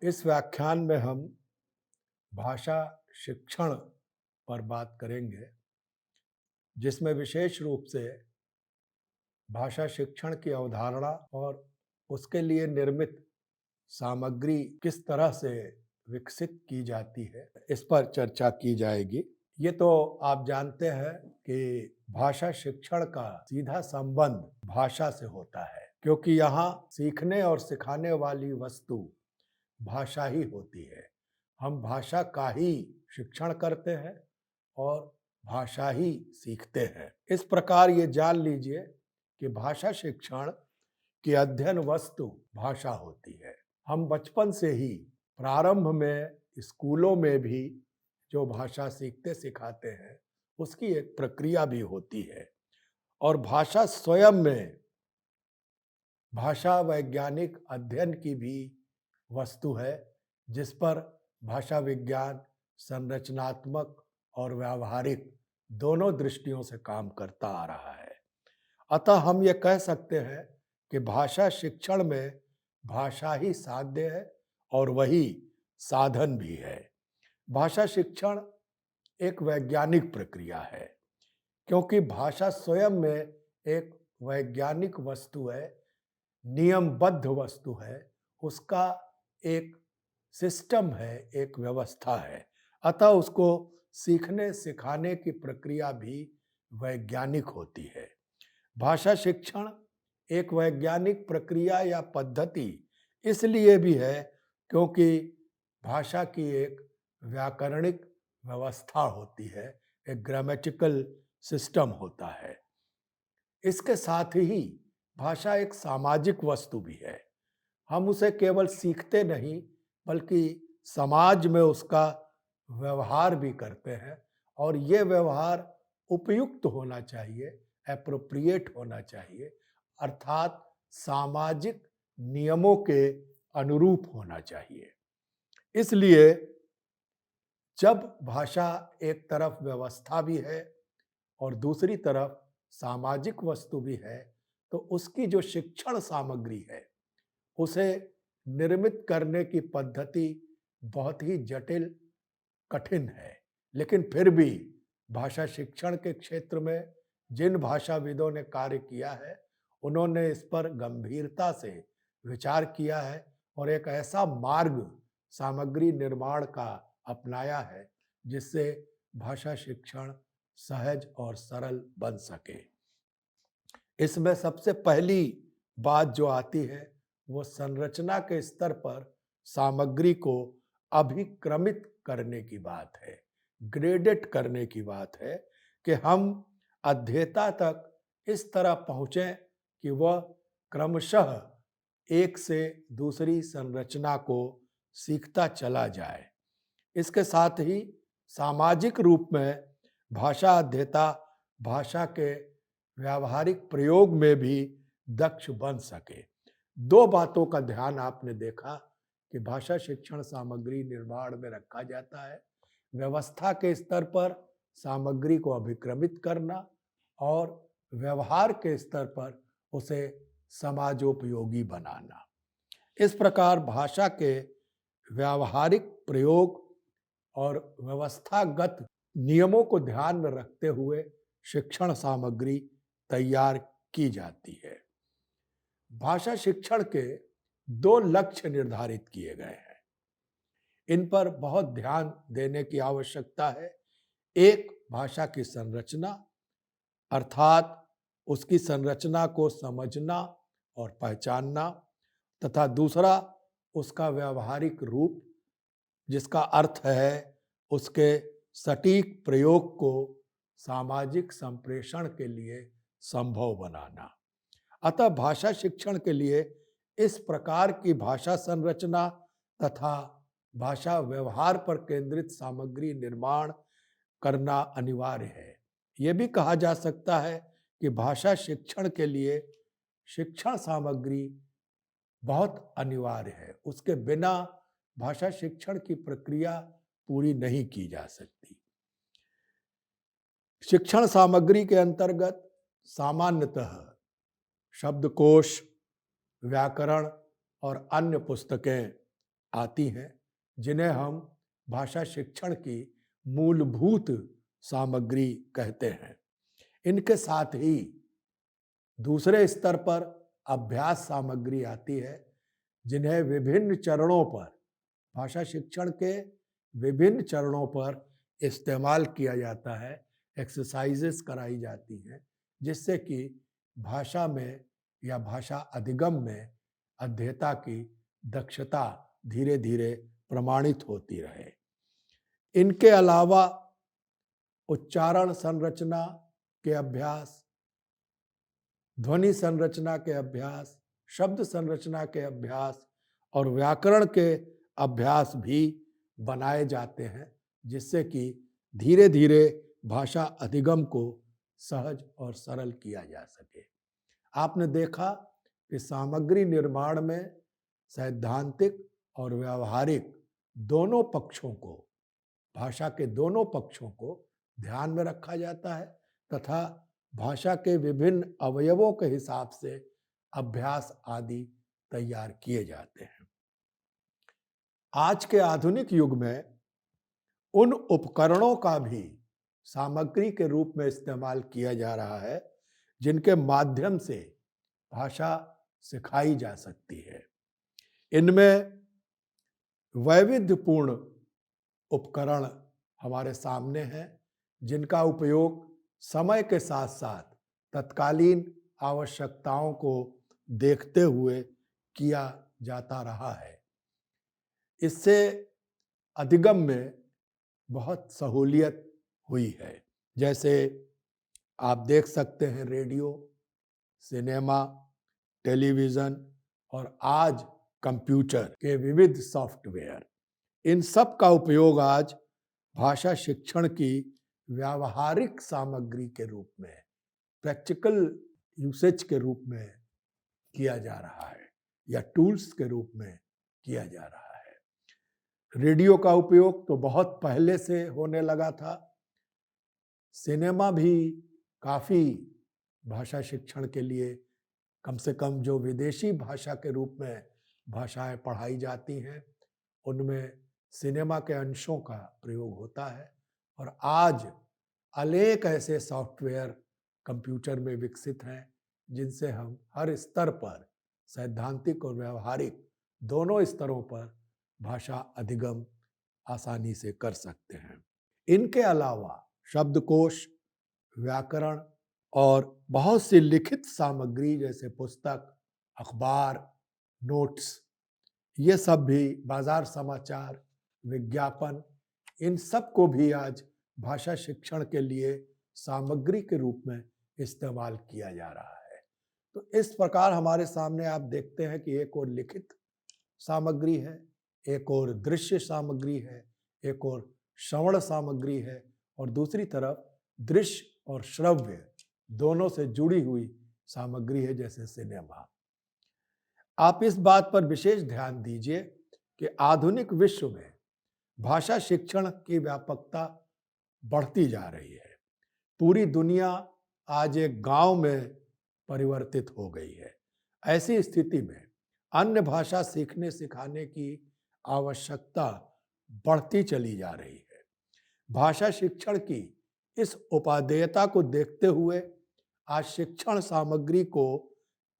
इस व्याख्यान में हम भाषा शिक्षण पर बात करेंगे, जिसमें विशेष रूप से भाषा शिक्षण की अवधारणा और उसके लिए निर्मित सामग्री किस तरह से विकसित की जाती है, इस पर चर्चा की जाएगी। ये तो आप जानते हैं कि भाषा शिक्षण का सीधा संबंध भाषा से होता है, क्योंकि यहाँ सीखने और सिखाने वाली वस्तु भाषा ही होती है। हम भाषा का ही शिक्षण करते हैं और भाषा ही सीखते हैं। इस प्रकार ये जान लीजिए कि भाषा शिक्षण की अध्ययन वस्तु भाषा होती है। हम बचपन से ही प्रारंभ में स्कूलों में भी जो भाषा सीखते सिखाते हैं, उसकी एक प्रक्रिया भी होती है और भाषा स्वयं में भाषा वैज्ञानिक अध्ययन की भी वस्तु है, जिस पर भाषा विज्ञान संरचनात्मक और व्यावहारिक दोनों दृष्टियों से काम करता आ रहा है। अतः हम ये कह सकते हैं कि भाषा शिक्षण में भाषा ही साध्य है और वही साधन भी है। भाषा शिक्षण एक वैज्ञानिक प्रक्रिया है, क्योंकि भाषा स्वयं में एक वैज्ञानिक वस्तु है, नियमबद्ध वस्तु है, उसका एक सिस्टम है, एक व्यवस्था है। अतः उसको सीखने सिखाने की प्रक्रिया भी वैज्ञानिक होती है। भाषा शिक्षण एक वैज्ञानिक प्रक्रिया या पद्धति इसलिए भी है क्योंकि भाषा की एक व्याकरणिक व्यवस्था होती है, एक ग्रामेटिकल सिस्टम होता है। इसके साथ ही भाषा एक सामाजिक वस्तु भी है। हम उसे केवल सीखते नहीं, बल्कि समाज में उसका व्यवहार भी करते हैं और ये व्यवहार उपयुक्त होना चाहिए, एप्रोप्रिएट होना चाहिए, अर्थात सामाजिक नियमों के अनुरूप होना चाहिए। इसलिए जब भाषा एक तरफ व्यवस्था भी है और दूसरी तरफ सामाजिक वस्तु भी है, तो उसकी जो शिक्षण सामग्री है, उसे निर्मित करने की पद्धति बहुत ही जटिल, कठिन है। लेकिन फिर भी भाषा शिक्षण के क्षेत्र में जिन भाषाविदों ने कार्य किया है, उन्होंने इस पर गंभीरता से विचार किया है और एक ऐसा मार्ग सामग्री निर्माण का अपनाया है, जिससे भाषा शिक्षण सहज और सरल बन सके। इसमें सबसे पहली बात जो आती है, वो संरचना के स्तर पर सामग्री को अभिक्रमित करने की बात है, ग्रेडेड करने की बात है कि हम अध्येता तक इस तरह पहुँचें कि वह क्रमशः एक से दूसरी संरचना को सीखता चला जाए। इसके साथ ही सामाजिक रूप में भाषा अध्येता भाषा के व्यावहारिक प्रयोग में भी दक्ष बन सके। दो बातों का ध्यान आपने देखा कि भाषा शिक्षण सामग्री निर्माण में रखा जाता है, व्यवस्था के स्तर पर सामग्री को अभिक्रमित करना और व्यवहार के स्तर पर उसे समाजोपयोगी बनाना। इस प्रकार भाषा के व्यावहारिक प्रयोग और व्यवस्थागत नियमों को ध्यान में रखते हुए शिक्षण सामग्री तैयार की जाती है। भाषा शिक्षण के दो लक्ष्य निर्धारित किए गए हैं। इन पर बहुत ध्यान देने की आवश्यकता है। एक, भाषा की संरचना, अर्थात उसकी संरचना को समझना और पहचानना, तथा दूसरा उसका व्यावहारिक रूप, जिसका अर्थ है उसके सटीक प्रयोग को सामाजिक संप्रेषण के लिए संभव बनाना। अतः भाषा शिक्षण के लिए इस प्रकार की भाषा संरचना तथा भाषा व्यवहार पर केंद्रित सामग्री निर्माण करना अनिवार्य है। ये भी कहा जा सकता है कि भाषा शिक्षण के लिए शिक्षण सामग्री बहुत अनिवार्य है। उसके बिना भाषा शिक्षण की प्रक्रिया पूरी नहीं की जा सकती। शिक्षण सामग्री के अंतर्गत सामान्यतः शब्दकोश, व्याकरण और अन्य पुस्तकें आती हैं, जिन्हें हम भाषा शिक्षण की मूलभूत सामग्री कहते हैं। इनके साथ ही दूसरे स्तर पर अभ्यास सामग्री आती है, जिन्हें विभिन्न चरणों पर, भाषा शिक्षण के विभिन्न चरणों पर इस्तेमाल किया जाता है, एक्सरसाइजेस कराई जाती हैं, जिससे कि भाषा में या भाषा अधिगम में अध्येता की दक्षता धीरे धीरे प्रमाणित होती रहे। इनके अलावा उच्चारण संरचना के अभ्यास, ध्वनि संरचना के अभ्यास, शब्द संरचना के अभ्यास और व्याकरण के अभ्यास भी बनाए जाते हैं, जिससे कि धीरे धीरे भाषा अधिगम को सहज और सरल किया जा सके। आपने देखा कि सामग्री निर्माण में सैद्धांतिक और व्यावहारिक दोनों पक्षों को, भाषा के दोनों पक्षों को ध्यान में रखा जाता है तथा भाषा के विभिन्न अवयवों के हिसाब से अभ्यास आदि तैयार किए जाते हैं। आज के आधुनिक युग में उन उपकरणों का भी सामग्री के रूप में इस्तेमाल किया जा रहा है, जिनके माध्यम से भाषा सिखाई जा सकती है। इनमें वैविध्यपूर्ण उपकरण हमारे सामने हैं, जिनका उपयोग समय के साथ साथ तत्कालीन आवश्यकताओं को देखते हुए किया जाता रहा है। इससे अधिगम में बहुत सहूलियत हुई है। जैसे आप देख सकते हैं, रेडियो, सिनेमा, टेलीविज़न और आज कंप्यूटर के विविध सॉफ्टवेयर, इन सब का उपयोग आज भाषा शिक्षण की व्यावहारिक सामग्री के रूप में, प्रैक्टिकल यूसेज के रूप में किया जा रहा है या टूल्स के रूप में किया जा रहा है। रेडियो का उपयोग तो बहुत पहले से होने लगा था। सिनेमा भी काफ़ी भाषा शिक्षण के लिए, कम से कम जो विदेशी भाषा के रूप में भाषाएं पढ़ाई जाती हैं, उनमें सिनेमा के अंशों का प्रयोग होता है। और आज अनेक ऐसे सॉफ्टवेयर कंप्यूटर में विकसित हैं, जिनसे हम हर स्तर पर, सैद्धांतिक और व्यावहारिक दोनों स्तरों पर भाषा अधिगम आसानी से कर सकते हैं। इनके अलावा शब्दकोश, व्याकरण और बहुत सी लिखित सामग्री जैसे पुस्तक, अखबार, नोट्स, ये सब भी, बाजार समाचार, विज्ञापन, इन सब को भी आज भाषा शिक्षण के लिए सामग्री के रूप में इस्तेमाल किया जा रहा है। तो इस प्रकार हमारे सामने आप देखते हैं कि एक और लिखित सामग्री है, एक और दृश्य सामग्री है, एक और श्रवण सामग्री है, और दूसरी तरफ दृश्य और श्रव्य दोनों से जुड़ी हुई सामग्री है, जैसे सिनेमा। आप इस बात पर विशेष ध्यान दीजिए कि आधुनिक विश्व में भाषा शिक्षण की व्यापकता बढ़ती जा रही है। पूरी दुनिया आज एक गांव में परिवर्तित हो गई है। ऐसी स्थिति में अन्य भाषा सीखने सिखाने की आवश्यकता बढ़ती चली जा रही है। भाषा शिक्षण की इस उपादेयता को देखते हुए आज शिक्षण सामग्री को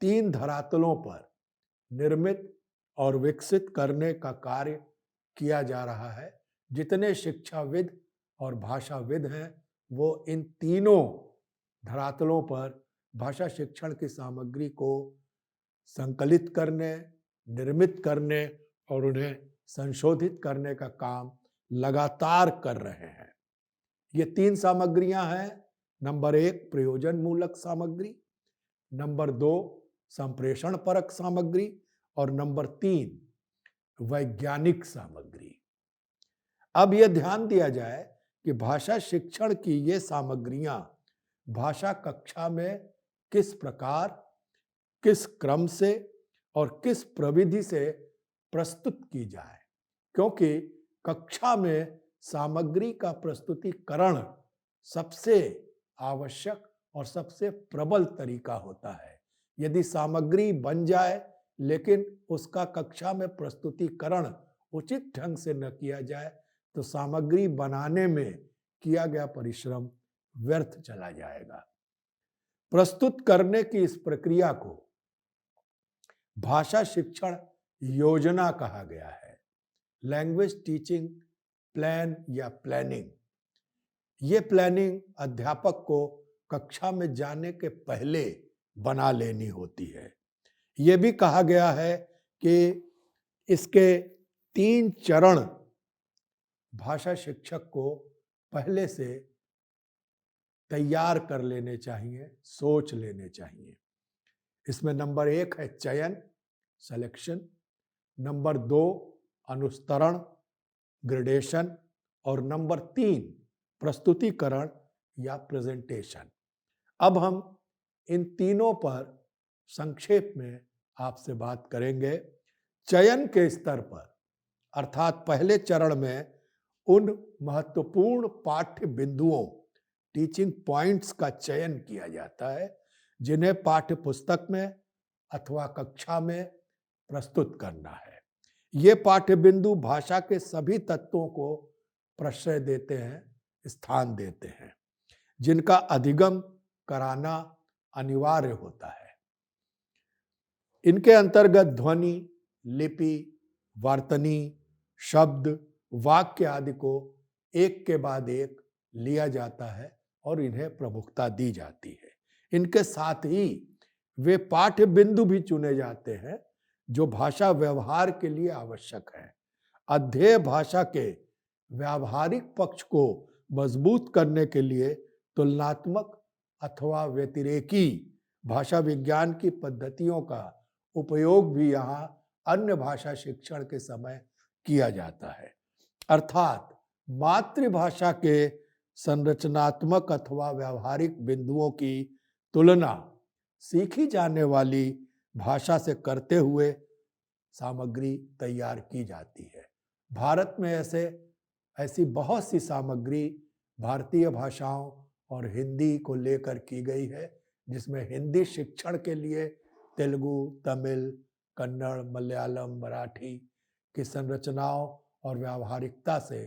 3 धरातलों पर निर्मित और विकसित करने का कार्य किया जा रहा है। जितने शिक्षाविद और भाषाविद हैं, वो इन तीनों धरातलों पर भाषा शिक्षण की सामग्री को संकलित करने, निर्मित करने और उन्हें संशोधित करने का काम लगातार कर रहे हैं। ये 3 सामग्रियां हैं। नंबर 1 प्रयोजन मूलक सामग्री, नंबर 2 संप्रेषण परक सामग्री और नंबर 3 वैज्ञानिक सामग्री। अब यह ध्यान दिया जाए कि भाषा शिक्षण की ये सामग्रियां भाषा कक्षा में किस प्रकार, किस क्रम से और किस प्रविधि से प्रस्तुत की जाए, क्योंकि कक्षा में सामग्री का प्रस्तुतिकरण सबसे आवश्यक और सबसे प्रबल तरीका होता है। यदि सामग्री बन जाए लेकिन उसका कक्षा में प्रस्तुतिकरण उचित ढंग से न किया जाए तो सामग्री बनाने में किया गया परिश्रम व्यर्थ चला जाएगा। प्रस्तुत करने की इस प्रक्रिया को भाषा शिक्षण योजना कहा गया है। लैंग्वेज टीचिंग प्लान या प्लानिंग। ये प्लानिंग अध्यापक को कक्षा में जाने के पहले बना लेनी होती है। ये भी कहा गया है कि इसके 3 चरण भाषा शिक्षक को पहले से तैयार कर लेने चाहिए, सोच लेने चाहिए। इसमें नंबर 1 है चयन, सिलेक्शन, नंबर 2 अनुस्तरण, ग्रेडेशन, और नंबर 3 प्रस्तुतिकरण या प्रेजेंटेशन। अब हम इन तीनों पर संक्षेप में आपसे बात करेंगे। चयन के स्तर पर, अर्थात पहले चरण में उन महत्वपूर्ण पाठ्य बिंदुओं, टीचिंग पॉइंट्स का चयन किया जाता है जिन्हें पाठ्य पुस्तक में अथवा कक्षा में प्रस्तुत करना है। ये पाठ्य बिंदु भाषा के सभी तत्वों को प्रश्रय देते हैं, स्थान देते हैं, जिनका अधिगम कराना अनिवार्य होता है। इनके अंतर्गत ध्वनि, लिपि, वर्तनी, शब्द, वाक्य आदि को एक के बाद एक लिया जाता है और इन्हें प्रमुखता दी जाती है। इनके साथ ही वे पाठ्य बिंदु भी चुने जाते हैं जो भाषा व्यवहार के लिए आवश्यक है। अध्येय भाषा के व्यावहारिक पक्ष को मजबूत करने के लिए तुलनात्मक अथवा व्यतिरेकी भाषा विज्ञान की पद्धतियों का उपयोग भी यहाँ अन्य भाषा शिक्षण के समय किया जाता है। अर्थात मातृभाषा के संरचनात्मक अथवा व्यावहारिक बिंदुओं की तुलना सीखी जाने वाली भाषा से करते हुए सामग्री तैयार की जाती है। भारत में ऐसी बहुत सी सामग्री भारतीय भाषाओं और हिंदी को लेकर की गई है, जिसमें हिंदी शिक्षण के लिए तेलुगु, तमिल, कन्नड़, मलयालम, मराठी की संरचनाओं और व्यावहारिकता से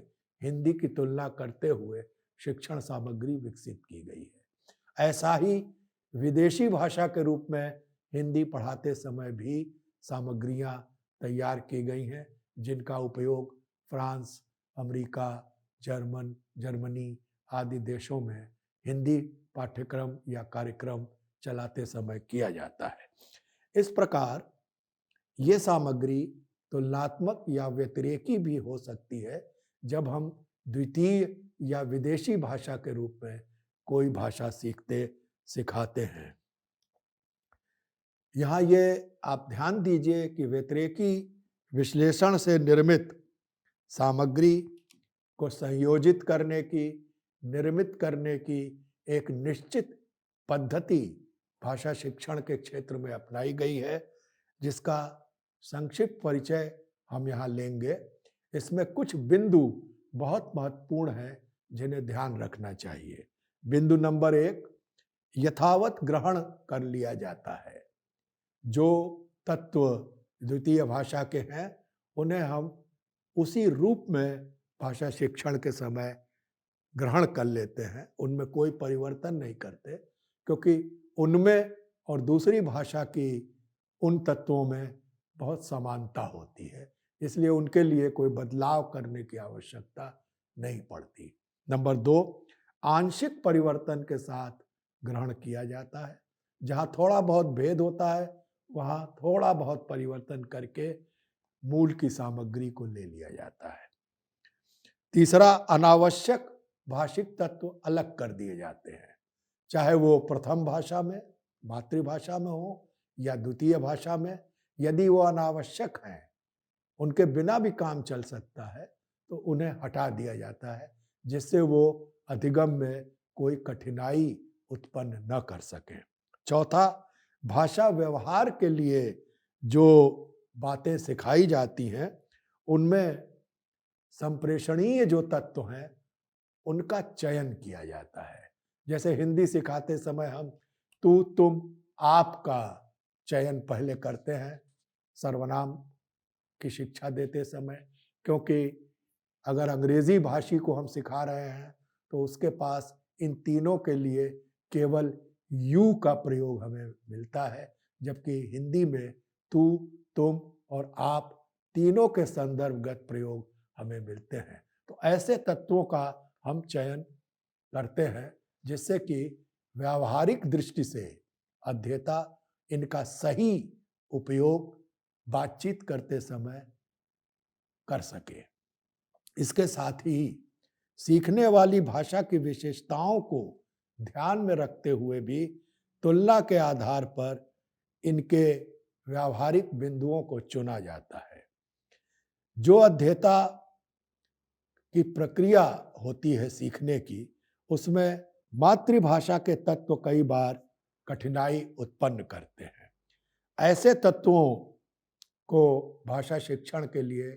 हिंदी की तुलना करते हुए शिक्षण सामग्री विकसित की गई है। ऐसा ही विदेशी भाषा के रूप में हिंदी पढ़ाते समय भी सामग्रियां तैयार की गई हैं, जिनका उपयोग फ्रांस, अमेरिका, जर्मनी आदि देशों में हिंदी पाठ्यक्रम या कार्यक्रम चलाते समय किया जाता है। इस प्रकार ये सामग्री तुलनात्मक या व्यतिरेकी भी हो सकती है जब हम द्वितीय या विदेशी भाषा के रूप में कोई भाषा सिखाते हैं। यहाँ ये आप ध्यान दीजिए कि व्यतिरेकी विश्लेषण से निर्मित सामग्री को संयोजित करने की, निर्मित करने की एक निश्चित पद्धति भाषा शिक्षण के क्षेत्र में अपनाई गई है, जिसका संक्षिप्त परिचय हम यहाँ लेंगे। इसमें कुछ बिंदु बहुत महत्वपूर्ण हैं जिन्हें ध्यान रखना चाहिए। बिंदु नंबर 1, यथावत ग्रहण कर लिया जाता है। जो तत्व द्वितीय भाषा के हैं उन्हें हम उसी रूप में भाषा शिक्षण के समय ग्रहण कर लेते हैं, उनमें कोई परिवर्तन नहीं करते, क्योंकि उनमें और दूसरी भाषा की उन तत्वों में बहुत समानता होती है, इसलिए उनके लिए कोई बदलाव करने की आवश्यकता नहीं पड़ती। नंबर 2, आंशिक परिवर्तन के साथ ग्रहण किया जाता है। जहाँ थोड़ा बहुत भेद होता है वहाँ थोड़ा बहुत परिवर्तन करके मूल की सामग्री को ले लिया जाता है। तीसरा, अनावश्यक भाषिक तत्व अलग कर दिए जाते हैं, चाहे वो प्रथम भाषा में, मातृभाषा में हो या द्वितीय भाषा में। यदि वो अनावश्यक हैं, उनके बिना भी काम चल सकता है, तो उन्हें हटा दिया जाता है, जिससे वो अधिगम में कोई कठिनाई उत्पन्न न कर सके। चौथा, भाषा व्यवहार के लिए जो बातें सिखाई जाती हैं उनमें संप्रेषणीय जो तत्व हैं उनका चयन किया जाता है। जैसे हिंदी सिखाते समय हम तू, तुम, आप का चयन पहले करते हैं सर्वनाम की शिक्षा देते समय, क्योंकि अगर अंग्रेजी भाषी को हम सिखा रहे हैं तो उसके पास इन तीनों के लिए केवल यू का प्रयोग हमें मिलता है, जबकि हिंदी में तू, तुम और आप तीनों के संदर्भगत प्रयोग हमें मिलते हैं। तो ऐसे तत्वों का हम चयन करते हैं जिससे कि व्यावहारिक दृष्टि से अध्येता इनका सही उपयोग बातचीत करते समय कर सके। इसके साथ ही सीखने वाली भाषा की विशेषताओं को ध्यान में रखते हुए भी तुलना के आधार पर इनके व्यावहारिक बिंदुओं को चुना जाता है। जो अध्येता की प्रक्रिया होती है सीखने की, उसमें मातृभाषा के तत्व कई बार कठिनाई उत्पन्न करते हैं। ऐसे तत्वों को भाषा शिक्षण के लिए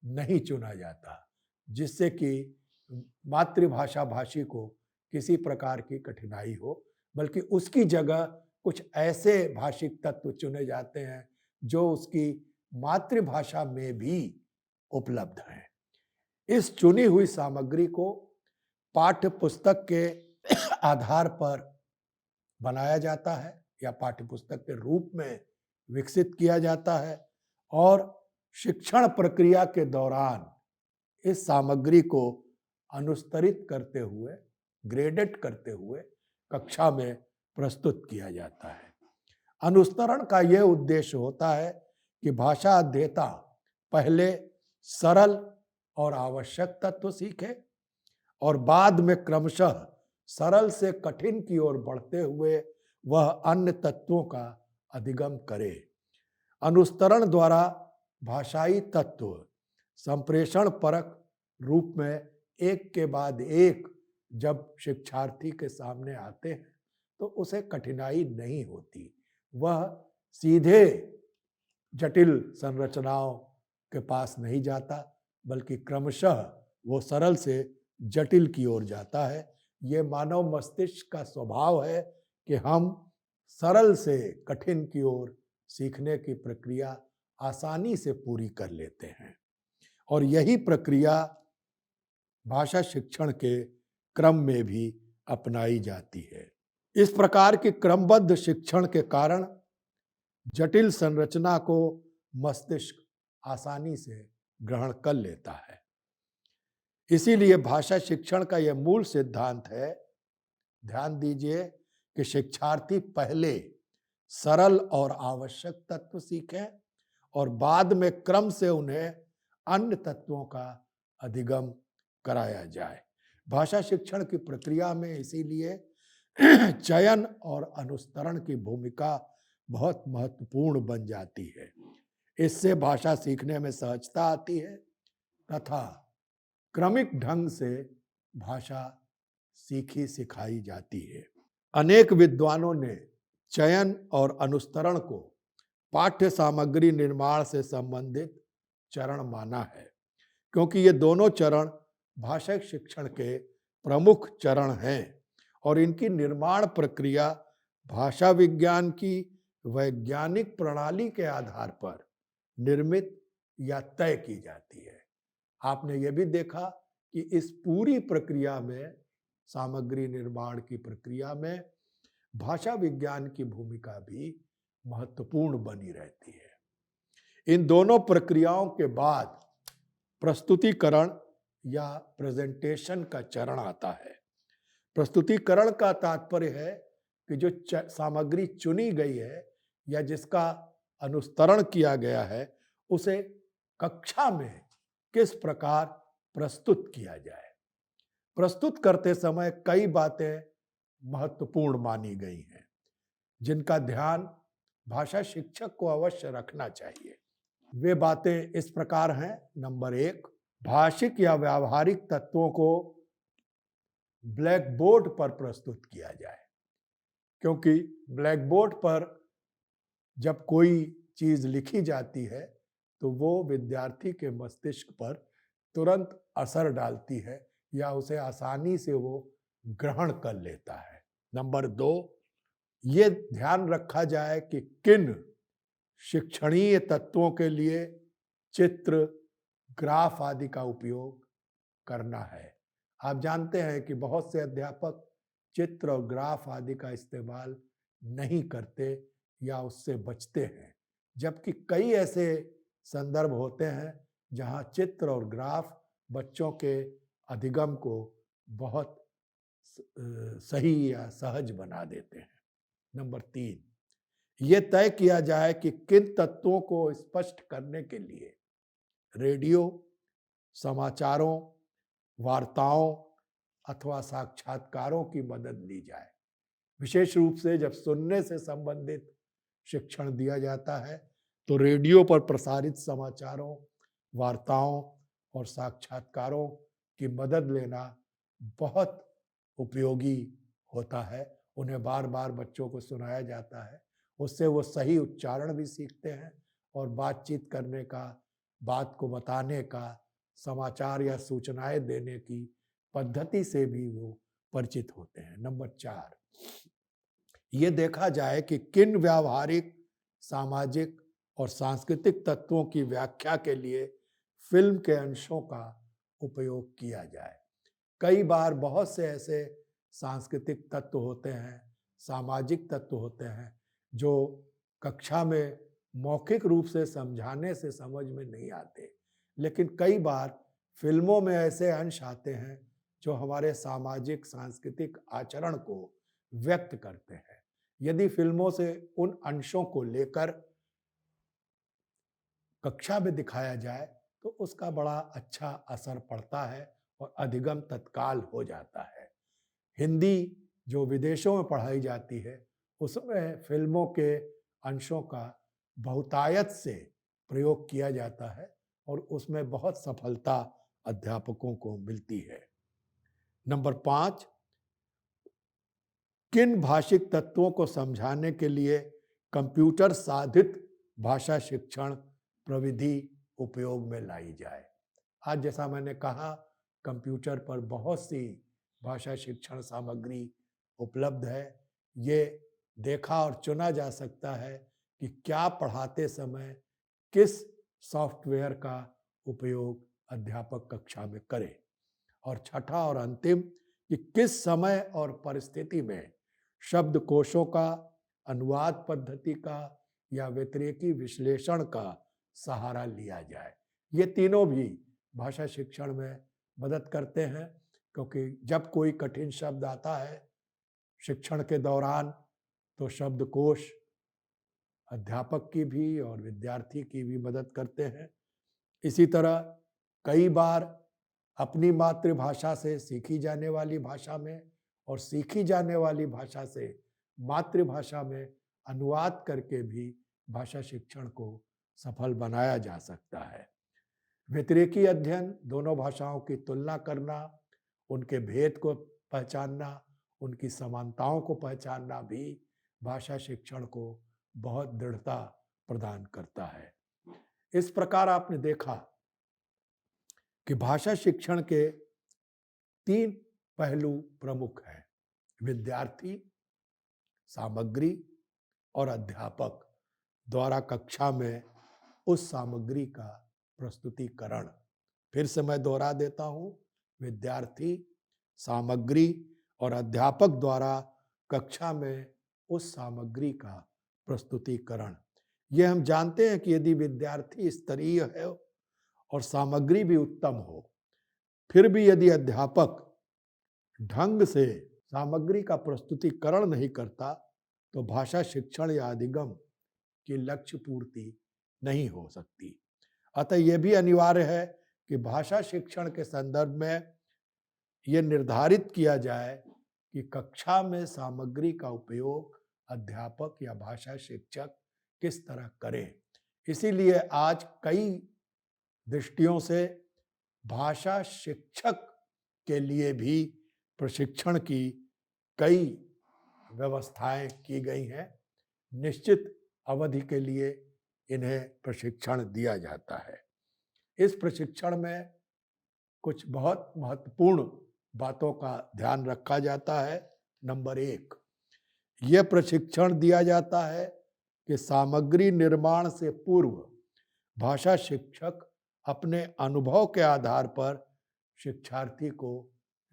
नहीं चुना जाता, जिससे कि मातृभाषा भाषी को किसी प्रकार की कठिनाई हो, बल्कि उसकी जगह कुछ ऐसे भाषिक तत्व चुने जाते हैं जो उसकी मातृभाषा में भी उपलब्ध हैं। इस चुनी हुई सामग्री को पाठ्य पुस्तक के आधार पर बनाया जाता है या पाठ्य पुस्तक के रूप में विकसित किया जाता है और शिक्षण प्रक्रिया के दौरान इस सामग्री को अनुस्तरित करते हुए, ग्रेडेड करते हुए कक्षा में प्रस्तुत किया जाता है। अनुस्तरण का यह उद्देश्य होता है कि भाषा अध्येता पहले सरल और आवश्यक तत्व सीखे और बाद में क्रमशः सरल से कठिन की ओर बढ़ते हुए वह अन्य तत्वों का अधिगम करे। अनुस्तरण द्वारा भाषाई तत्व संप्रेषण परक रूप में एक के बाद एक जब शिक्षार्थी के सामने आते हैं तो उसे कठिनाई नहीं होती। वह सीधे जटिल संरचनाओं के पास नहीं जाता, बल्कि क्रमशः वो सरल से जटिल की ओर जाता है। ये मानव मस्तिष्क का स्वभाव है कि हम सरल से कठिन की ओर सीखने की प्रक्रिया आसानी से पूरी कर लेते हैं और यही प्रक्रिया भाषा शिक्षण के क्रम में भी अपनाई जाती है। इस प्रकार के क्रमबद्ध शिक्षण के कारण जटिल संरचना को मस्तिष्क आसानी से ग्रहण कर लेता है। इसीलिए भाषा शिक्षण का यह मूल सिद्धांत है, ध्यान दीजिए, कि शिक्षार्थी पहले सरल और आवश्यक तत्व सीखें और बाद में क्रम से उन्हें अन्य तत्वों का अधिगम कराया जाए। भाषा शिक्षण की प्रक्रिया में इसीलिए चयन और अनुस्तरण की भूमिका बहुत महत्वपूर्ण बन जाती है। इससे भाषा सीखने में सहजता आती है तथा क्रमिक ढंग से भाषा सीखी सिखाई जाती है। अनेक विद्वानों ने चयन और अनुस्तरण को पाठ्य सामग्री निर्माण से संबंधित चरण माना है, क्योंकि ये दोनों चरण भाषा शिक्षण के प्रमुख चरण हैं और इनकी निर्माण प्रक्रिया भाषा विज्ञान की वैज्ञानिक प्रणाली के आधार पर निर्मित या तय की जाती है। आपने ये भी देखा कि इस पूरी प्रक्रिया में, सामग्री निर्माण की प्रक्रिया में, भाषा विज्ञान की भूमिका भी महत्वपूर्ण बनी रहती है। इन दोनों प्रक्रियाओं के बाद प्रस्तुतिकरण या प्रेजेंटेशन का चरण आता है। प्रस्तुतिकरण का तात्पर्य है कि जो सामग्री चुनी गई है या जिसका अनुस्तरण किया गया है उसे कक्षा में किस प्रकार प्रस्तुत किया जाए। प्रस्तुत करते समय कई बातें महत्वपूर्ण मानी गई हैं जिनका ध्यान भाषा शिक्षक को अवश्य रखना चाहिए। वे बातें इस प्रकार हैं। नंबर 1, भाषिक या व्यावहारिक तत्वों को ब्लैक बोर्ड पर प्रस्तुत किया जाए, क्योंकि ब्लैक बोर्ड पर जब कोई चीज लिखी जाती है तो वो विद्यार्थी के मस्तिष्क पर तुरंत असर डालती है या उसे आसानी से वो ग्रहण कर लेता है। नंबर 2, ये ध्यान रखा जाए कि किन शिक्षणीय तत्वों के लिए चित्र, ग्राफ आदि का उपयोग करना है। आप जानते हैं कि बहुत से अध्यापक चित्र और ग्राफ आदि का इस्तेमाल नहीं करते या उससे बचते हैं, जबकि कई ऐसे संदर्भ होते हैं जहां चित्र और ग्राफ बच्चों के अधिगम को बहुत सही या सहज बना देते हैं। नंबर 3, ये तय किया जाए कि किन तत्वों को स्पष्ट करने के लिए रेडियो, समाचारों, वार्ताओं अथवा साक्षात्कारों की मदद ली जाए। विशेष रूप से जब सुनने से संबंधित शिक्षण दिया जाता है तो रेडियो पर प्रसारित समाचारों, वार्ताओं और साक्षात्कारों की मदद लेना बहुत उपयोगी होता है। उन्हें बार बार बच्चों को सुनाया जाता है, उससे वो सही उच्चारण भी सीखते हैं और बातचीत करने का, बात को बताने का, समाचार या सूचनाएं देने की पद्धति से भी वो परिचित होते हैं। नंबर 4, ये देखा जाए कि किन व्यावहारिक, सामाजिक और सांस्कृतिक तत्वों की व्याख्या के लिए फिल्म के अंशों का उपयोग किया जाए। कई बार बहुत से ऐसे सांस्कृतिक तत्व होते हैं, सामाजिक तत्व होते हैं, जो कक्षा में मौखिक रूप से समझाने से समझ में नहीं आते, लेकिन कई बार फिल्मों में ऐसे अंश आते हैं जो हमारे सामाजिक सांस्कृतिक आचरण को व्यक्त करते हैं। यदि फिल्मों से उन अंशों को लेकर कक्षा में दिखाया जाए तो उसका बड़ा अच्छा असर पड़ता है और अधिगम तत्काल हो जाता है। हिंदी जो विदेशों में पढ़ाई जाती है, उसमें फिल्मों के अंशों का बहुतायत से प्रयोग किया जाता है और उसमें बहुत सफलता अध्यापकों को मिलती है। नंबर 5, किन भाषिक तत्वों को समझाने के लिए कंप्यूटर साधित भाषा शिक्षण प्रविधि उपयोग में लाई जाए। आज जैसा मैंने कहा, कंप्यूटर पर बहुत सी भाषा शिक्षण सामग्री उपलब्ध है। ये देखा और चुना जा सकता है कि क्या पढ़ाते समय किस सॉफ्टवेयर का उपयोग अध्यापक कक्षा में करे। और छठा और अंतिम, कि किस समय और परिस्थिति में शब्दकोशों का, अनुवाद पद्धति का या व्यतिरेकी विश्लेषण का सहारा लिया जाए। ये तीनों भी भाषा शिक्षण में मदद करते हैं, क्योंकि जब कोई कठिन शब्द आता है शिक्षण के दौरान तो शब्दकोश अध्यापक की भी और विद्यार्थी की भी मदद करते हैं। इसी तरह कई बार अपनी मातृभाषा से सीखी जाने वाली भाषा में और सीखी जाने वाली भाषा से मातृभाषा में अनुवाद करके भी भाषा शिक्षण को सफल बनाया जा सकता है। व्यतिरेकी अध्ययन, दोनों भाषाओं की तुलना करना, उनके भेद को पहचानना, उनकी समानताओं को पहचानना भी भाषा शिक्षण को बहुत दृढ़ता प्रदान करता है। इस प्रकार आपने देखा कि भाषा शिक्षण के 3 पहलू प्रमुख हैं: विद्यार्थी, सामग्री और अध्यापक द्वारा कक्षा में उस सामग्री का प्रस्तुतिकरण। फिर से मैं दोहरा देता हूं, विद्यार्थी, सामग्री और अध्यापक द्वारा कक्षा में उस सामग्री का प्रस्तुतिकरण। ये हम जानते हैं कि यदि विद्यार्थी स्तरीय है और सामग्री भी उत्तम हो, फिर भी यदि अध्यापक ढंग से सामग्री का प्रस्तुतिकरण नहीं करता तो भाषा शिक्षण या अधिगम की लक्ष्य पूर्ति नहीं हो सकती। अतः यह भी अनिवार्य है कि भाषा शिक्षण के संदर्भ में यह निर्धारित किया जाए कि कक्षा में सामग्री का उपयोग अध्यापक या भाषा शिक्षक किस तरह करें। इसीलिए आज कई दृष्टियों से भाषा शिक्षक के लिए भी प्रशिक्षण की कई व्यवस्थाएं की गई हैं। निश्चित अवधि के लिए इन्हें प्रशिक्षण दिया जाता है। इस प्रशिक्षण में कुछ बहुत महत्वपूर्ण बातों का ध्यान रखा जाता है। नंबर 1, यह प्रशिक्षण दिया जाता है कि सामग्री निर्माण से पूर्व भाषा शिक्षक अपने अनुभव के आधार पर शिक्षार्थी को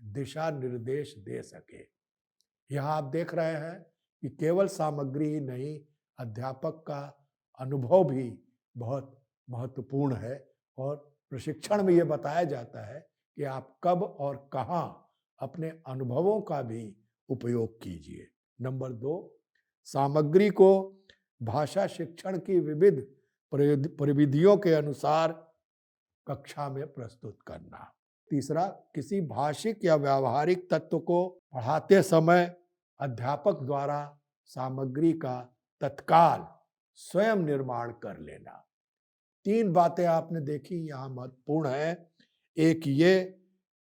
दिशा निर्देश दे सके। यहाँ आप देख रहे हैं कि केवल सामग्री ही नहीं, अध्यापक का अनुभव भी बहुत महत्वपूर्ण है और प्रशिक्षण में ये बताया जाता है कि आप कब और कहाँ अपने अनुभवों का भी उपयोग कीजिए। नंबर 2, सामग्री को भाषा शिक्षण की विविध प्रविधियों के अनुसार कक्षा में प्रस्तुत करना। तीसरा, किसी भाषिक या व्यावहारिक तत्व को पढ़ाते समय अध्यापक द्वारा सामग्री का तत्काल स्वयं निर्माण कर लेना। 3 बातें आपने देखी यहाँ महत्वपूर्ण है। एक ये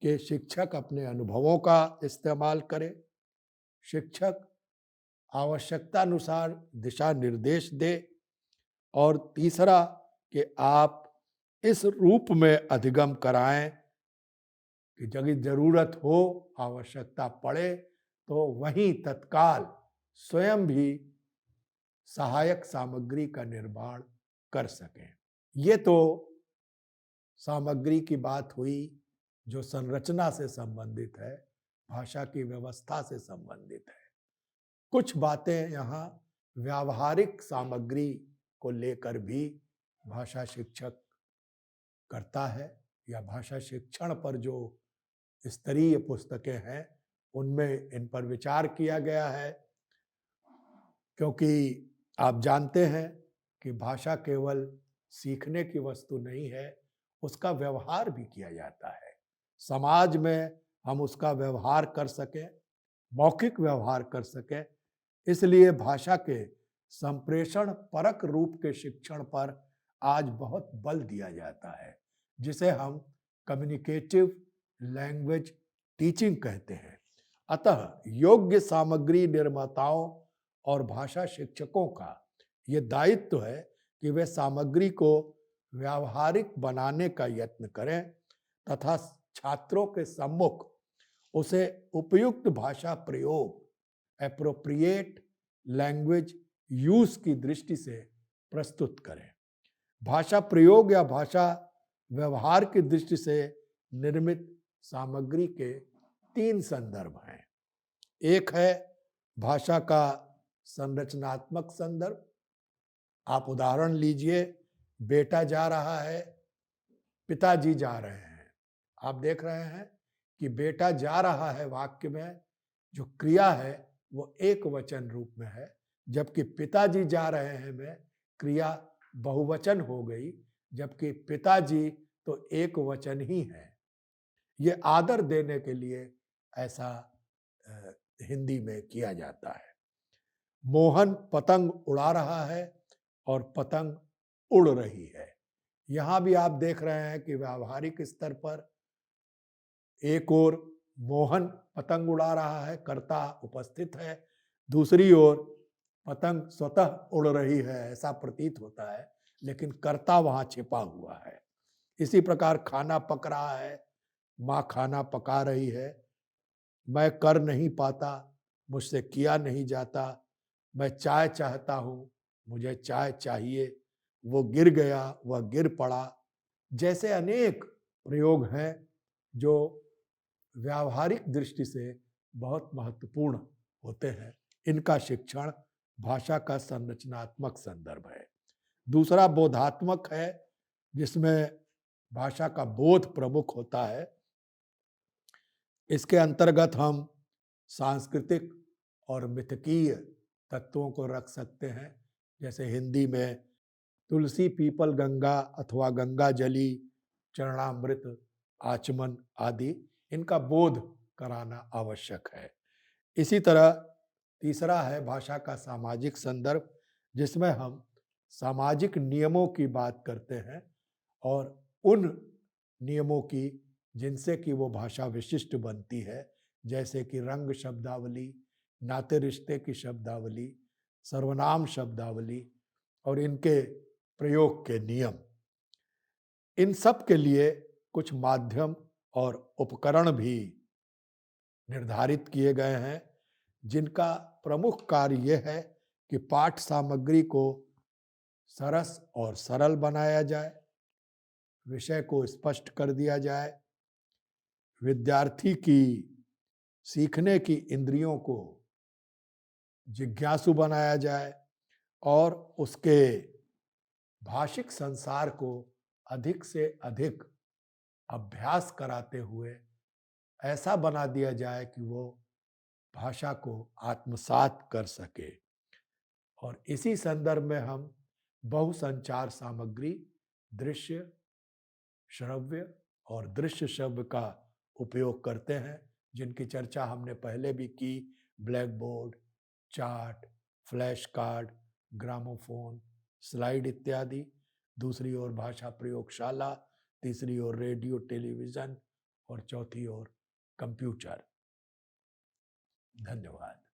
कि शिक्षक अपने अनुभवों का इस्तेमाल करे, शिक्षक आवश्यकता अनुसार दिशा निर्देश दे, और तीसरा कि आप इस रूप में अधिगम कराएं कि जब जरूरत हो, आवश्यकता पड़े तो वहीं तत्काल स्वयं भी सहायक सामग्री का निर्माण कर सकें। ये तो सामग्री की बात हुई जो संरचना से संबंधित है, भाषा की व्यवस्था से संबंधित है। कुछ बातें यहाँ व्यावहारिक सामग्री को लेकर भी भाषा शिक्षक करता है, या भाषा शिक्षण पर जो स्तरीय पुस्तकें हैं उनमें इन पर विचार किया गया है, क्योंकि आप जानते हैं कि भाषा केवल सीखने की वस्तु नहीं है, उसका व्यवहार भी किया जाता है। समाज में हम उसका व्यवहार कर सकें, मौखिक व्यवहार कर सकें, इसलिए भाषा के संप्रेषण परक रूप के शिक्षण पर आज बहुत बल दिया जाता है, जिसे हम कम्युनिकेटिव लैंग्वेज टीचिंग कहते हैं। अतः योग्य सामग्री निर्माताओं और भाषा शिक्षकों का ये दायित्व है कि वे सामग्री को व्यावहारिक बनाने का यत्न करें तथा छात्रों के सम्मुख उसे उपयुक्त भाषा प्रयोग, एप्रोप्रिएट लैंग्वेज यूज की दृष्टि से प्रस्तुत करें। भाषा प्रयोग या भाषा व्यवहार की दृष्टि से निर्मित सामग्री के 3 संदर्भ हैं। एक है भाषा का संरचनात्मक संदर्भ। आप उदाहरण लीजिए, बेटा जा रहा है, पिताजी जा रहे हैं। आप देख रहे हैं कि बेटा जा रहा है वाक्य में जो क्रिया है वो एक वचन रूप में है, जबकि पिताजी जा रहे हैं में क्रिया बहुवचन हो गई, जबकि पिताजी तो एक वचन ही है। ये आदर देने के लिए ऐसा हिंदी में किया जाता है। मोहन पतंग उड़ा रहा है और पतंग उड़ रही है। यहां भी आप देख रहे हैं कि व्यावहारिक स्तर पर एक ओर मोहन पतंग उड़ा रहा है, कर्ता उपस्थित है, दूसरी ओर पतंग स्वतः उड़ रही है ऐसा प्रतीत होता है, लेकिन कर्ता वहां छिपा हुआ है। इसी प्रकार खाना पक रहा है, माँ खाना पका रही है, मैं कर नहीं पाता, मुझसे किया नहीं जाता, मैं चाय चाहता हूँ, मुझे चाय चाहिए, वो गिर गया, वह गिर पड़ा, जैसे अनेक प्रयोग हैं जो व्यावहारिक दृष्टि से बहुत महत्वपूर्ण होते हैं। इनका शिक्षण भाषा का संरचनात्मक संदर्भ है। दूसरा बोधात्मक है, जिसमें भाषा का बोध प्रमुख होता है। इसके अंतर्गत हम सांस्कृतिक और मिथकीय तत्वों को रख सकते हैं, जैसे हिंदी में तुलसी पीपल गंगा अथवा गंगा जली चरणामृत आचमन आदि, इनका बोध कराना आवश्यक है। इसी तरह तीसरा है भाषा का सामाजिक संदर्भ, जिसमें हम सामाजिक नियमों की बात करते हैं और उन नियमों की जिनसे कि वो भाषा विशिष्ट बनती है, जैसे कि रंग शब्दावली, नाते रिश्ते की शब्दावली, सर्वनाम शब्दावली और इनके प्रयोग के नियम। इन सब के लिए कुछ माध्यम और उपकरण भी निर्धारित किए गए हैं, जिनका प्रमुख कार्य यह है कि पाठ सामग्री को सरस और सरल बनाया जाए, विषय को स्पष्ट कर दिया जाए, विद्यार्थी की सीखने की इंद्रियों को जिज्ञासु बनाया जाए और उसके भाषिक संसार को अधिक से अधिक अभ्यास कराते हुए ऐसा बना दिया जाए कि वो भाषा को आत्मसात कर सके। और इसी संदर्भ में हम बहुसंचार सामग्री, दृश्य, श्रव्य और दृश्य श्रव्य का उपयोग करते हैं, जिनकी चर्चा हमने पहले भी की। Black board, chart, flash card, gramophone, slide इत्यादि। दूसरी ओर भाषा प्रयोगशाला, तीसरी ओर रेडियो टेलीविज़न और चौथी ओर कंप्यूटर। धन्यवाद।